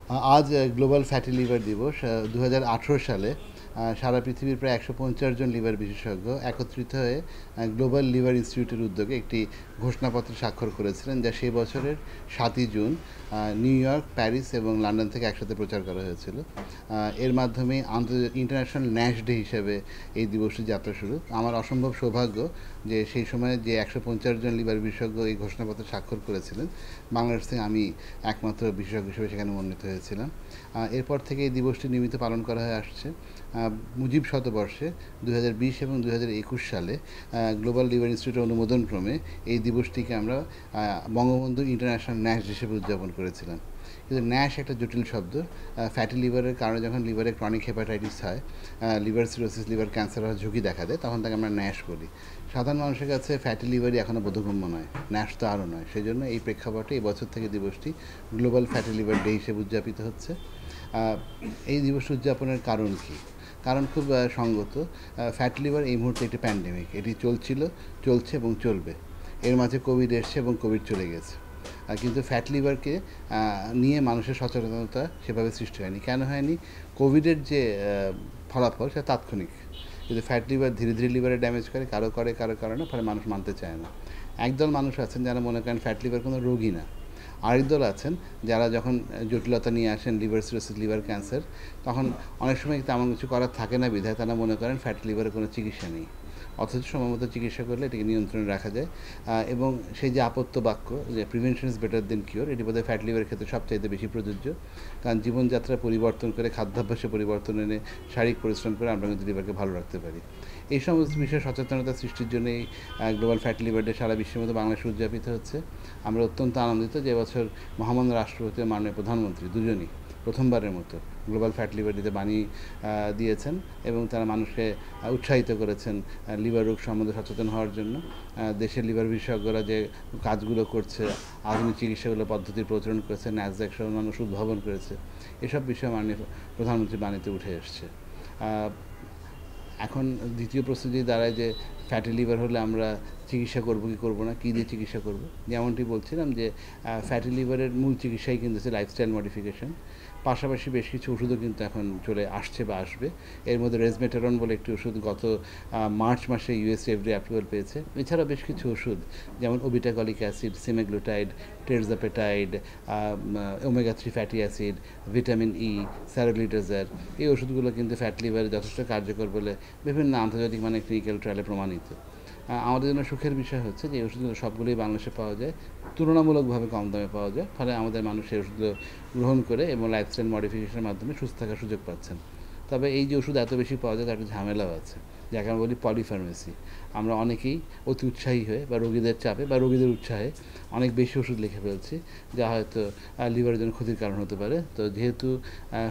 আজ global fatty liver দিবস। 2018 সালে সারা পৃথিবীর প্রায় 150 জন লিভার বিশেষজ্ঞ একত্রিত হয়ে গ্লোবাল লিভার ইনস্টিটিউটের উদ্যোগে একটি ঘোষণাপত্র স্বাক্ষর করেছিলেন, যা সেই বছরের 7ই জুন নিউ ইয়র্ক, প্যারিস এবং লন্ডন থেকে একসাথে প্রচার করা হয়েছিল। এর মাধ্যমে ইন্টারন্যাশনাল ন্যাশ ডে হিসেবে এই দিবসটি যাত্রা শুরু। আমার অসম্ভব সৌভাগ্য যে সেই সময় যে 150 জন লিভার বিশেষজ্ঞ এই ঘোষণাপত্র স্বাক্ষর করেছিলেন, বাংলাদেশ থেকে আমি একমাত্র বিশেষজ্ঞ হিসেবে সেখানে মনোনীত হয়েছিলাম। এরপর থেকে এই দিবসটি নিয়মিত পালন করা হয়ে আসছে। মুজিব শতবর্ষে 2020 এবং 2021 সালে গ্লোবাল লিভার ইনস্টিটিউটের অনুমোদনক্রমে এই দিবসটিকে আমরা বঙ্গবন্ধু ইন্টারন্যাশনাল ন্যাশ হিসেবে উদযাপন করেছিলাম। কিন্তু ন্যাশ একটা জটিল শব্দ। ফ্যাটি লিভারের কারণে যখন লিভারে ক্রনিক হেপাটাইটিস হয়, লিভার সিরোসিস, লিভার ক্যান্সার হওয়ার ঝুঁকি দেখা দেয়, তখন তাকে আমরা ন্যাশ বলি। সাধারণ মানুষের কাছে ফ্যাটি লিভারই এখনও বোধগম্য নয়, ন্যাশ তো আরও নয়। সেই জন্য এই প্রেক্ষাপটে এই বছর থেকে দিবসটি গ্লোবাল ফ্যাটি লিভার ডে হিসেবে উদযাপিত হচ্ছে। এই দিবস উদযাপনের কারণ কী? কারণ খুব সঙ্গত। ফ্যাটি লিভার এই মুহূর্তে একটি প্যান্ডেমিক, এটি চলছে এবং চলবে। এর মাঝে কোভিড এসছে এবং কোভিড চলে গেছে। কিন্তু ফ্যাট লিভারকে নিয়ে মানুষের সচেতনতা সেভাবে সৃষ্টি হয়নি। কেন হয়নি? কোভিডের যে ফলাফল সেটা তাৎক্ষণিক, কিন্তু ফ্যাট লিভার ধীরে ধীরে লিভারে ড্যামেজ করে, কারো করে না, ফলে মানুষ মানতে চায় না। একদল মানুষ আছেন যারা মনে করেন ফ্যাট লিভার কোনো রোগই না। আরেক দল আছেন যারা যখন জটিলতা নিয়ে আসেন, লিভার সিরোসিস, লিভার ক্যান্সার, তখন অনেক সময় তেমন কিছু করার থাকে না বিধায় তারা মনে করেন ফ্যাট লিভারের কোনো চিকিৎসা নেই। অথচ সময়মতো চিকিৎসা করলে এটিকে নিয়ন্ত্রণে রাখা যায়। এবং সেই যে আপত্য বাক্য যে prevention is better then cure, এটি বোধহয় ফ্যাট লিভারের ক্ষেত্রে সবচাইতে বেশি প্রযোজ্য। কারণ জীবনযাত্রা পরিবর্তন করে, খাদ্যাভ্যাসে পরিবর্তন এনে, শারীরিক পরিশ্রম করে আমরা কিন্তু লিভারকে ভালো রাখতে পারি। এই সমস্ত বিষয়ে সচেতনতা সৃষ্টির জন্যই গ্লোবাল ফ্যাটি লিভার ডে সারা বিশ্বের মধ্যে বাংলাদেশে উদযাপিত হচ্ছে। আমরা অত্যন্ত আনন্দিত যে এবছর মহামান্য রাষ্ট্রপতি ও মাননীয় প্রধানমন্ত্রী দুজনই প্রথমবারের মতো গ্লোবাল ফ্যাট লিভার ডেতে বাণী দিয়েছেন এবং তারা মানুষকে উৎসাহিত করেছেন লিভার রোগ সম্বন্ধে সচেতন হওয়ার জন্য। দেশের লিভার বিশেষজ্ঞরা যে কাজগুলো করছে, আধুনিক চিকিৎসাগুলো পদ্ধতির প্রচলন করেছে, ন্যাসড্যাক সহ মানুষ উদ্ভাবন করেছে, এসব বিষয়ে মাননীয় প্রধানমন্ত্রী বাণীতে উঠে এসছে। এখন দ্বিতীয় প্রশ্ন যদি দাঁড়ায় যে ফ্যাটি লিভার হলে আমরা চিকিৎসা করবো কি করবো না, কী দিয়ে চিকিৎসা করব? যেমনটি বলছিলাম যে ফ্যাটি লিভারের মূল চিকিৎসাই কিন্তু হচ্ছে লাইফস্টাইল মডিফিকেশন। পাশাপাশি বেশ কিছু ওষুধও কিন্তু এখন চলে আসছে বা আসবে। এর মধ্যে রেসমেটারন বলে একটি ওষুধ গত মার্চ মাসে ইউএস এফডিএ অ্যাপ্রুভাল পেয়েছে। এছাড়াও বেশ কিছু ওষুধ যেমন obeticholic acid, semaglutide, tirzepatide, omega 3 fatty acid, vitamin E, saroglitazar, এই ওষুধগুলো কিন্তু ফ্যাট লিভারে যথেষ্ট কার্যকর বলে বিভিন্ন আন্তর্জাতিক মানে ক্লিনিক্যাল ট্রায়ালে প্রমাণিত। আমাদের জন্য সুখের বিষয় হচ্ছে যে এই ওষুধগুলো সবগুলোই বাংলাদেশে পাওয়া যায়, তুলনামূলকভাবে কম দামে পাওয়া যায়। ফলে আমাদের মানুষ এই ওষুধগুলো গ্রহণ করে এবং লাইফস্টাইল মডিফিকেশনের মাধ্যমে সুস্থ থাকার সুযোগ পাচ্ছেন। তবে এই যে ওষুধ এত বেশি পাওয়া যায় তার একটা ঝামেলাও আছে, যাকে আমরা বলি পলিফার্মেসি। আমরা অনেকেই অতি উৎসাহী হয়ে বা রোগীদের চাপে বা রোগীদের উৎসাহে অনেক বেশি ওষুধ লিখে ফেলছি, যা হয়তো লিভারের জন্য ক্ষতির কারণ হতে পারে। তো যেহেতু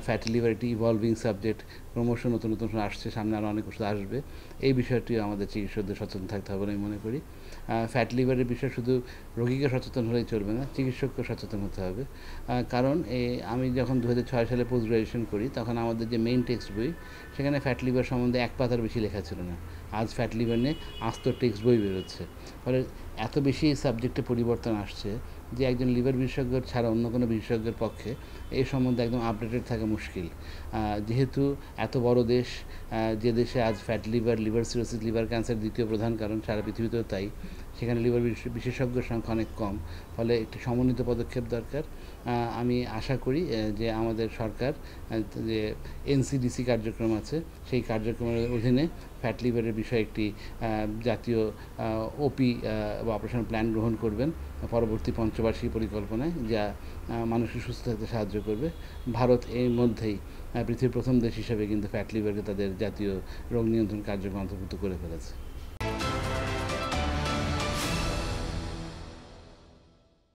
ফ্যাটি লিভার একটি ইভলভিং সাবজেক্ট, ক্রমশ নতুন নতুন আসছে, সামনে আরও অনেক ওষুধ আসবে, এই বিষয়টি আমাদের চিকিৎসকদের সচেতন থাকতে হবে বলে আমি মনে করি। ফ্যাট লিভারের বিষয়ে শুধু রোগীকে সচেতন হলেই চলবে না, চিকিৎসককেও সচেতন হতে হবে। কারণ আমি যখন 2006 সালে পোস্ট গ্র্যাজুয়েশন করি, তখন আমাদের যে মেইন টেক্সট বই, সেখানে ফ্যাট লিভার সম্বন্ধে এক পাতার বেশি লেখা ছিল না। আজ ফ্যাট লিভার নিয়ে আস্ত টেক্সট বই বেরোচ্ছে। ফলে এত বেশি এই সাবজেক্টে পরিবর্তন আসছে যে একজন লিভার বিশেষজ্ঞ ছাড়া অন্য কোনো বিশেষজ্ঞের পক্ষে এই সম্বন্ধে একদম আপডেটেড থাকা মুশকিল। যেহেতু এত বড় দেশ, যে দেশে আজ fat liver, liver cirrhosis, liver cancer দ্বিতীয় প্রধান কারণ, সারা পৃথিবীতেও তাই, সেখানে লিভার বিশেষজ্ঞের সংখ্যা অনেক কম। ফলে একটি সমন্বিত পদক্ষেপ দরকার। আমি আশা করি যে আমাদের সরকার যে এনসিডিসি কার্যক্রম আছে, সেই কার্যক্রমের অধীনে ফ্যাট লিভারের বিষয়ে একটি জাতীয় ওপি বা অপারেশন প্ল্যান গ্রহণ করবেন পরবর্তী পঞ্চবার্ষিকী পরিকল্পনায়, যা মানুষকে সুস্থ থাকতে সাহায্য করবে। ভারত এর মধ্যেই পৃথিবীর প্রথম দেশ হিসেবে কিন্তু ফ্যাট লিভারকে তাদের জাতীয় রোগ নিয়ন্ত্রণ কার্যক্রম অন্তর্ভুক্ত করে ফেলেছে।